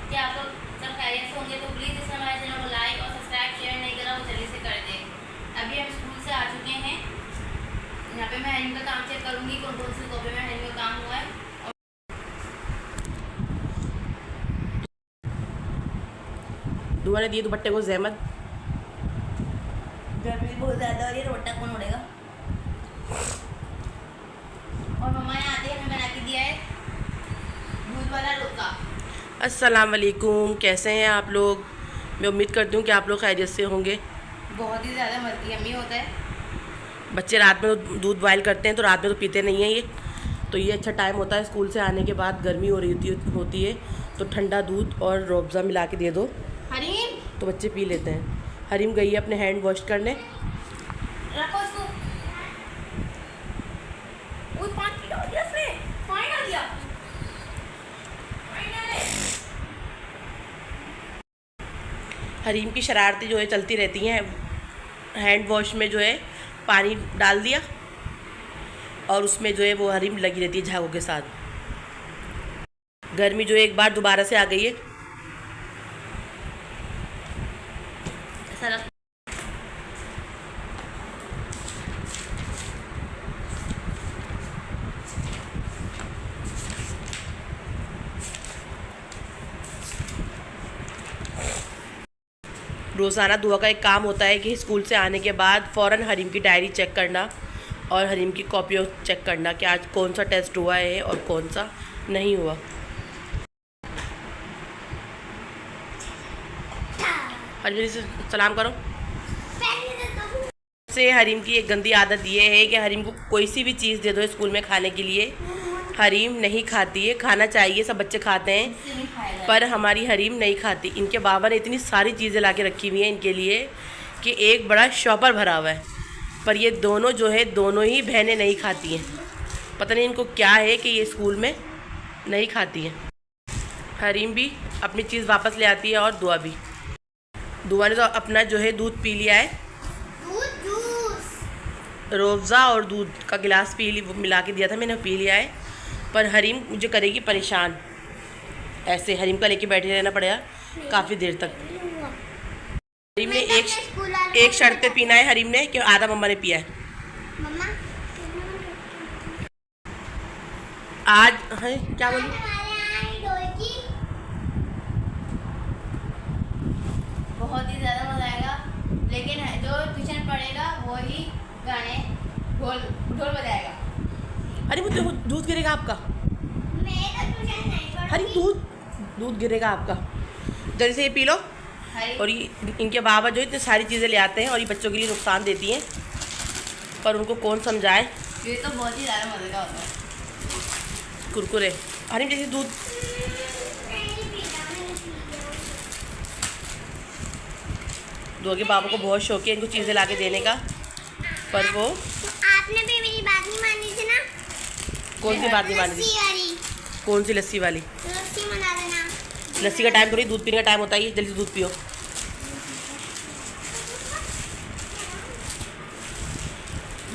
कि आप लोग सब खैरियत से होंगे, तो प्लीज़ इस हमारे चैनल को लाइक और सब्सक्राइब शेयर नहीं करा वो जल्दी से कर दें। अभी हम स्कूल से आ चुके हैं। यहाँ पे मैं हरीम का काम चेक करूँगी कौन कौन सी कॉपी में हरीम का काम हुआ है। दुआ ने दिए दुपट्टे को जहमत। गर्मी बहुत ज़्यादा हो रही है, रोटा कौन उड़ेगा। और मम्मा ने आते ही हमें बना के दिया है दूध वाला रोका। अस्सलाम वालेकुम, कैसे हैं आप लोग। मैं उम्मीद करती हूँ कि आप लोग खैरियत से होंगे। बहुत ही ज़्यादा यम्मी होता है। बच्चे रात में तो दूध बॉयल करते हैं, तो रात में तो पीते नहीं हैं ये। तो ये अच्छा टाइम होता है स्कूल से आने के बाद, गर्मी हो रही होती है तो ठंडा दूध और रूह अफ़ज़ा मिला के दे दो हरीम तो बच्चे पी लेते हैं। हरीम गई है अपने हैंड वॉश करने। रखो इसको। वो पानी डाल दिया इसने, पानी डाल दिया। हरीम की शरारतें जो है चलती रहती हैं। हैंड वॉश में जो है पानी डाल दिया और उसमें जो है वो हरीम लगी रहती है झागों के साथ। गर्मी जो है एक बार दोबारा से आ गई है। ऐसा रख। रोज़ाना दुआ का एक काम होता है कि स्कूल से आने के बाद फ़ौरन हरीम की डायरी चेक करना और हरीम की कॉपियों चेक करना कि आज कौन सा टेस्ट हुआ है और कौन सा नहीं हुआ। हरीम से सलाम करो। से हरीम की एक गंदी आदत ये है कि हरीम को कोई सी भी चीज़ दे दो स्कूल में खाने के लिए, हरीम नहीं खाती है। खाना चाहिए, सब बच्चे खाते हैं, पर हमारी हरीम नहीं खाती। इनके बाबा ने इतनी सारी चीज़ें ला के रखी हुई हैं इनके लिए कि एक बड़ा शॉपर भरा हुआ है, पर ये दोनों जो है दोनों ही बहनें नहीं खाती हैं। पता नहीं इनको क्या है कि ये स्कूल में नहीं खाती हैं। हरीम भी अपनी चीज़ वापस ले आती है और दुआ भी। दुआ ने तो अपना जो है दूध पी लिया है, रूह अफ़ज़ा और दूध का गिलास वो मिला के दिया था मैंने, पी लिया है। पर हरीम मुझे करेगी परेशान, ऐसे हरीम का लेके बैठे रहना पड़ेगा काफ़ी देर तक। हरीम ने एक शर्त पे पीना है हरीम ने कि आधा मम्मा ने पिया है। मम्मा आज है क्या बोली, बहुत ही ज़्यादा मज़ा आएगा, लेकिन जो ट्यूशन पढ़ेगा वो ही गाने ढोल ढोल बजाएगा। अरे मुझे दूध गिरेगा आपका। अरे दूध गिरेगा आपका। जल्दी से ये पी लो। और ये इनके बाबा जो इतनी सारी चीज़ें ले आते हैं और ये बच्चों के लिए नुकसान देती हैं, पर उनको कौन समझाए। ये तो बहुत ही ज़्यादा मज़े का होता है। कुरकुरे हरीम जैसे दूध। दुआ के बाबा को बहुत शौक है इनको चीज़ें ला के देने का, पर वो आपने भी मेरी बात नहीं मानी थी ना। कौन सी बात नहीं मानी लस्सी थी। वाली, कौन सी लस्सी वाली। लस्सी बना देना। लस्सी का टाइम थोड़ी दूध पीने का टाइम होता है, ये जल्दी से दूध पियो।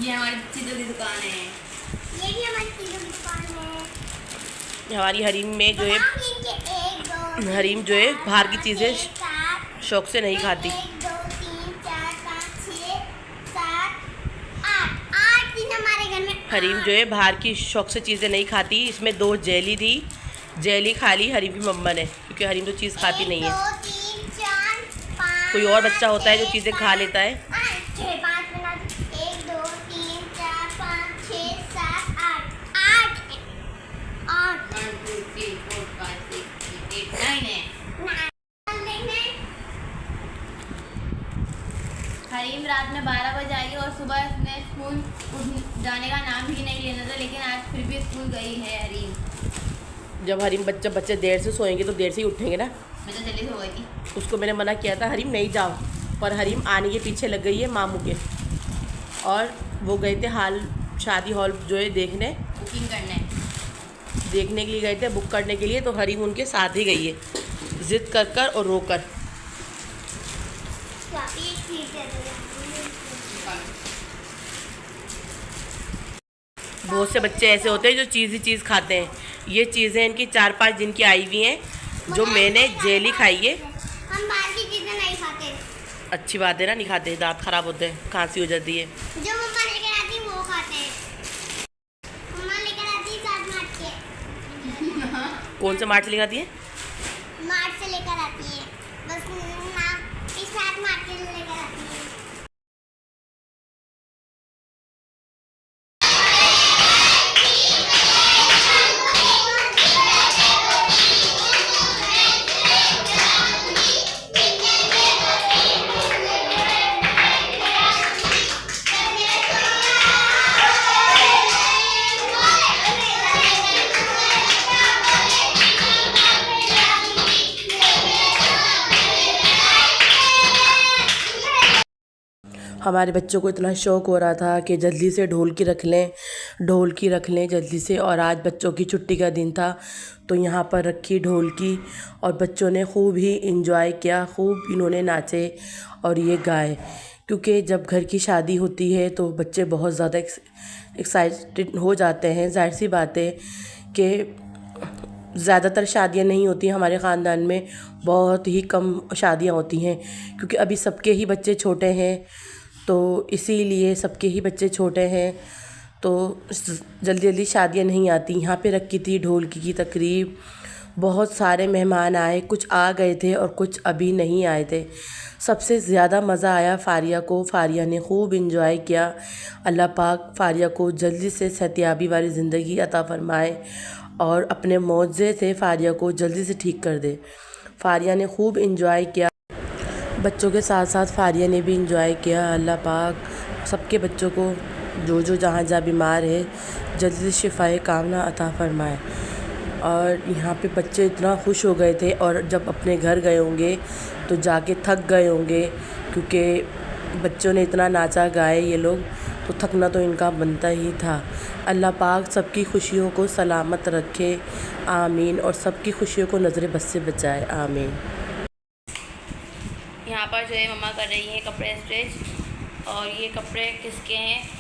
ये हमारी चीज़ों की दुकान है। ये भी हमारी चीज़ों की दुकान है। हमारी हरीम में जो है, बताऊंगी इनके 1 2 हरीम जो है बाहर की चीज़ें 7 शौक से नहीं खाती। 1 2 3 4 5 6 7 8 दिन हमारे घर में। हरीम जो है बाहर की शौक से चीज़ें नहीं खाती। इसमें 2 जेली थी, जेली खा ली हरीम की मम्मा ने, क्योंकि हरीम तो चीज़ खाती नहीं है। 1 2 3 4 5 कोई और बच्चा होता है जो चीज़ें खा लेता है। 6 5 बना 1 2 3 4 5 6 7 8 8 1 2 3 4 5 6 7 8 9 है। हरीम रात में 12 बजे आई और सुबह उसने स्कूल जाने का नाम भी नहीं लेना था, लेकिन आज फिर भी स्कूल गई है हरीम। जब हरीम बच्चे देर से सोएंगे तो देर से ही उठेंगे ना। मैं तो जल्दी से हो गई थी। उसको मैंने मना किया था हरीम नहीं जाओ, पर हरीम आने के पीछे लग गई है मामू के, और वो गए थे शादी हॉल जो है देखने, बुकिंग करने देखने के लिए गए थे, बुक करने के लिए। तो हरीम उनके साथ ही गई है, ज़िद कर कर और रो कर। बहुत से बच्चे ऐसे होते हैं जो चीज़ ही चीज़ खाते हैं। ये चीज़ें इनकी 4-5 दिन की आई हुई हैं, जो मैंने जेली खाई है, हम बाहर की चीजें नहीं खाते। अच्छी बात है ना, नहीं खाते, दांत खराब होते हैं, खांसी हो जाती है। जो मम्मा लेकर आती है वो खाते हैं। मम्मा लेकर आती है साथ मार्च के। कौन से मार्च लेकर आती है? मार्च से लेकर आती है, बस नाम इस साथ मार्च के लेकर आती है। हमारे बच्चों को इतना शौक़ हो रहा था कि जल्दी से ढोलकी रख लें जल्दी से। और आज बच्चों की छुट्टी का दिन था तो यहाँ पर रखी ढोलकी और बच्चों ने खूब ही इंजॉय किया, खूब इन्होंने नाचे और ये गाए। क्योंकि जब घर की शादी होती है तो बच्चे बहुत ज़्यादा एक्साइटेड हो जाते हैं। जाहिर सी बात है कि ज़्यादातर शादियाँ नहीं होती हमारे ख़ानदान में, बहुत ही कम शादियाँ होती हैं क्योंकि अभी सबके ही बच्चे छोटे हैं, तो इसीलिए सबके ही बच्चे छोटे हैं तो जल्दी जल्दी शादियाँ नहीं आती। यहाँ पे रखी थी ढोलकी की तकरीब, बहुत सारे मेहमान आए, कुछ आ गए थे और कुछ अभी नहीं आए थे। सबसे ज़्यादा मज़ा आया फारिया को, फारिया ने खूब इंजॉय किया। अल्लाह पाक फारिया को जल्दी से सेहतियाबी वाली ज़िंदगी अता फ़रमाए और अपने मुआवजे से फारिया को जल्दी से ठीक कर दे। फारिया ने खूब इंजॉय किया, बच्चों के साथ साथ फारिया ने भी इंजॉय किया। अल्लाह पाक सबके बच्चों को जो जहाँ बीमार है जल्दी से शिफाए कामना अता फ़रमाए। और यहाँ पे बच्चे इतना खुश हो गए थे और जब अपने घर गए होंगे तो जाके थक गए होंगे क्योंकि बच्चों ने इतना नाचा गाए ये लोग, तो थकना तो इनका बनता ही था। अल्लाह पाक सबकी खुशियों को सलामत रखे, आमीन, और सबकी खुशियों को नज़र बस से बचाए, आमीन। यहाँ पर जो है मम्मा कर रही है कपड़े स्ट्रेच, और ये कपड़े किसके हैं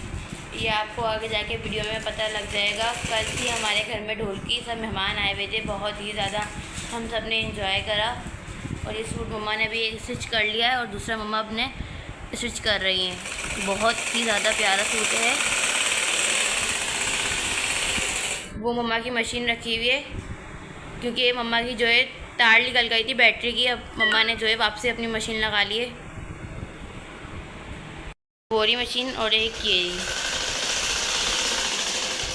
ये आपको आगे जाके वीडियो में पता लग जाएगा। कल ही हमारे घर में ढोलकी सब मेहमान आए हुए थे, बहुत ही ज़्यादा हम सब ने इंजॉय करा। और ये सूट मम्मा ने भी एक स्टिच कर लिया है और दूसरा मम्मा अपने स्टिच कर रही हैं। बहुत ही ज़्यादा प्यारा सूट है। वो मम्मा की मशीन रखी हुई है क्योंकि मम्मा की जो है तार निकल गई थी बैटरी की, अब मम्मा ने जो है वापसी अपनी मशीन लगा ली है। बोरी मशीन और एक ये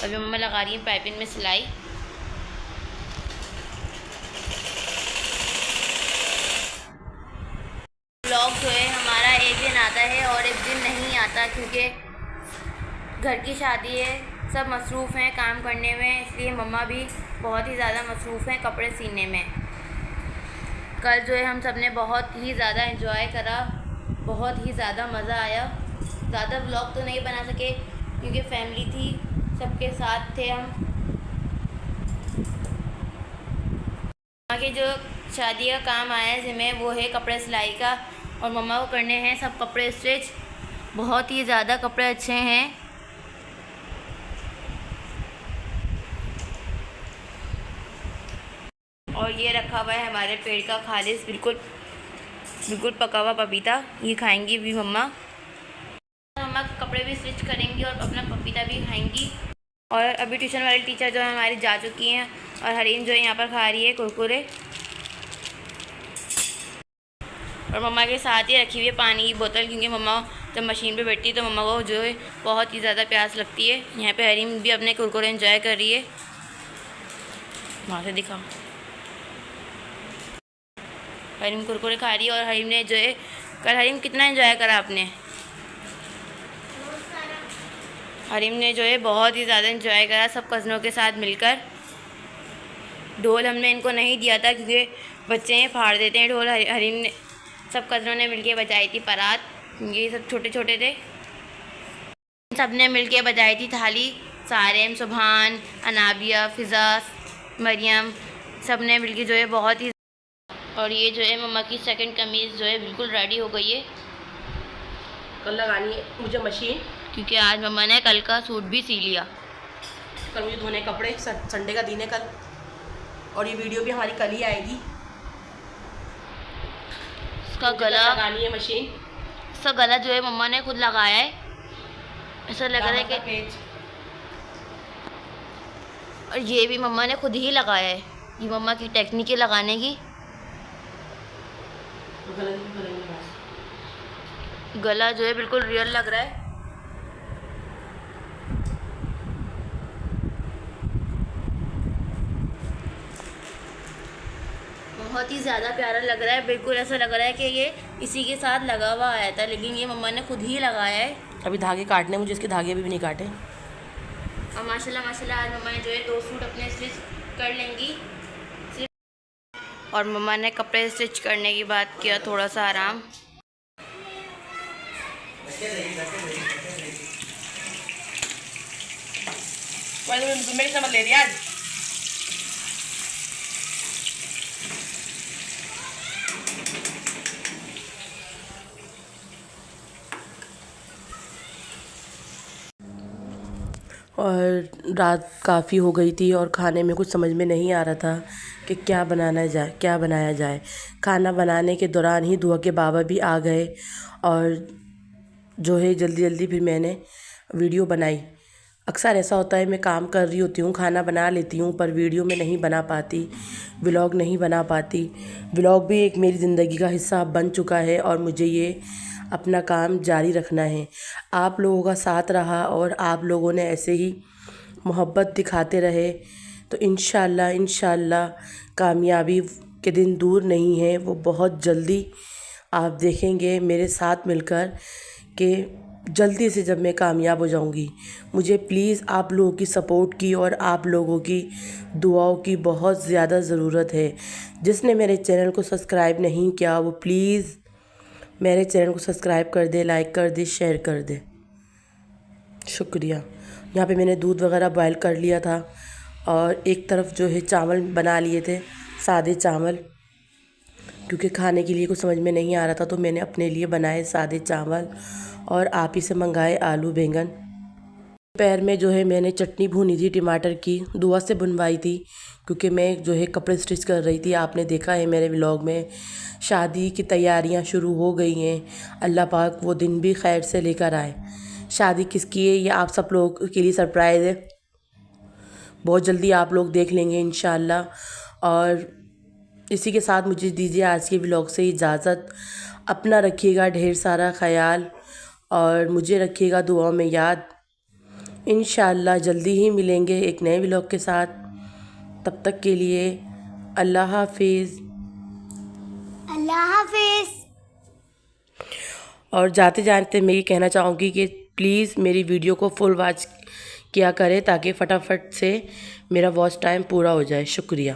अभी मम्मा लगा रही है पाइपिंग में सिलाई। ब्लॉग जो है हमारा एक दिन आता है और एक दिन नहीं आता क्योंकि घर की शादी है, सब मसरूफ़ हैं काम करने में, इसलिए मम्मा भी बहुत ही ज़्यादा मसरूफ़ हैं कपड़े सीने में। कल जो है हम सब ने बहुत ही ज़्यादा एंजॉय करा, बहुत ही ज़्यादा मज़ा आया। ज़्यादा व्लॉग तो नहीं बना सके क्योंकि फैमिली थी, सबके साथ थे हम। आगे जो शादी का काम आया जिसमें वो है कपड़े सिलाई का, और मम्मा को करने हैं सब कपड़े स्टिच। बहुत ही ज़्यादा कपड़े अच्छे हैं। और ये रखा हुआ है हमारे पेड़ का खालिस बिल्कुल पका हुआ पपीता, ये खाएंगी भी मम्मा। मम्मा कपड़े भी स्टिच करेंगी और अपना पपीता भी खाएंगी। और अभी ट्यूशन वाली टीचर जो है हमारी जा चुकी हैं और हरीम जो है यहाँ पर खा रही है कुरकुरे। और मम्मा के साथ ही रखी हुई है पानी की बोतल क्योंकि मम्मा जब मशीन पे बैठती है तो मम्मा को जो है बहुत ही ज़्यादा प्यास लगती है। यहाँ पे हरीम भी अपने कुरकुरे एंजॉय कर रही है, वहाँ से दिखा। हरीम कुरकुरे खा रही है। और हरीम ने जो है कल हरीम कितना एंजॉय करा आपने? हरीम ने जो है बहुत ही ज़्यादा एंजॉय करा सब कज़नों के साथ मिलकर। ढोल हमने इनको नहीं दिया था क्योंकि बच्चे हैं फाड़ देते हैं ढोल। हरीम ने सब कज़नों ने मिलके बजाई थी बारात, ये सब छोटे छोटे थे, सब ने मिलके बजाई थी थाली। सारेम, सुभान, अनाबिया, फ़िज़ा, मरियम, सब ने मिलके जो है बहुत ही। और ये जो है मम्मा की सेकंड कमीज़ जो है बिल्कुल रेडी हो गई है। कल लगानी है मुझे मशीन क्योंकि आज मम्मा ने कल का सूट भी सी लिया। कल मुझे धोने कपड़े, संडे का दिन है कल, और ये वीडियो भी हमारी कल ही आएगी। इसका गला लगानी है मशीन। इसका गला जो है मम्मा ने खुद लगाया है, ऐसा लग रहा है कि, पेज और ये भी मम्मा ने खुद ही लगाया है। ये मम्मा की टेक्निक है लगाने की। गला जो है बिल्कुल रियल लग रहा है। बहुत ही ज़्यादा प्यारा लग रहा है। बिल्कुल ऐसा लग रहा है कि ये इसी के साथ लगा हुआ आया था, लेकिन ये मम्मा ने खुद ही लगाया है। अभी धागे काटने, मुझे इसके धागे भी नहीं काटे। और माशाल्लाह माशाल्लाह आज मम्मा ने जो है 2 सूट अपने स्टिच कर लेंगी। और मम्मा ने कपड़े स्टिच करने के बाद किया थोड़ा सा आराम। मेरी समझ ले दिया आज। और रात काफ़ी हो गई थी और खाने में कुछ समझ में नहीं आ रहा था कि क्या बनाया जाए। खाना बनाने के दौरान ही दुआ के बाबा भी आ गए और जो है जल्दी जल्दी फिर मैंने वीडियो बनाई। अक्सर ऐसा होता है, मैं काम कर रही होती हूँ, खाना बना लेती हूँ, पर वीडियो में नहीं बना पाती, व्लॉग नहीं बना पाती। व्लॉग भी एक मेरी ज़िंदगी का हिस्सा बन चुका है और मुझे ये अपना काम जारी रखना है। आप लोगों का साथ रहा और आप लोगों ने ऐसे ही मोहब्बत दिखाते रहे तो इंशाल्लाह कामयाबी के दिन दूर नहीं है, वो बहुत जल्दी आप देखेंगे मेरे साथ मिलकर कि जल्दी से जब मैं कामयाब हो जाऊंगी। मुझे प्लीज़ आप लोगों की सपोर्ट की और आप लोगों की दुआओं की बहुत ज़्यादा ज़रूरत है। जिसने मेरे चैनल को सब्सक्राइब नहीं किया वो प्लीज़ मेरे चैनल को सब्सक्राइब कर दे, लाइक कर दे, शेयर कर दे। शुक्रिया। यहाँ पे मैंने दूध वगैरह बॉयल कर लिया था और एक तरफ जो है चावल बना लिए थे, सादे चावल, क्योंकि खाने के लिए कुछ समझ में नहीं आ रहा था तो मैंने अपने लिए बनाए सादे चावल और आप ही से मंगाए आलू बैंगन। दोपहर में जो है मैंने चटनी भूनी थी टमाटर की, दुआ से बुनवाई थी क्योंकि मैं जो है कपड़े स्टिच कर रही थी। आपने देखा है मेरे व्लॉग में शादी की तैयारियां शुरू हो गई हैं। अल्लाह पाक वो दिन भी खैर से लेकर आए। शादी किसकी है ये आप सब लोगों के लिए सरप्राइज़ है, बहुत जल्दी आप लोग देख लेंगे इंशाल्लाह। और इसी के साथ मुझे दीजिए आज के व्लॉग से इजाज़त। अपना रखिएगा ढेर सारा ख्याल और मुझे रखिएगा दुआओं में याद। इंशाल्लाह जल्दी ही मिलेंगे एक नए व्लॉग के साथ। तब तक के लिए अल्लाह हाफिज़। अल्लाह हाफिज़। और जाते जाते मैं ये कहना चाहूँगी कि प्लीज़ मेरी वीडियो को फुल वॉच किया करें ताकि फटाफट से मेरा वॉच टाइम पूरा हो जाए। शुक्रिया।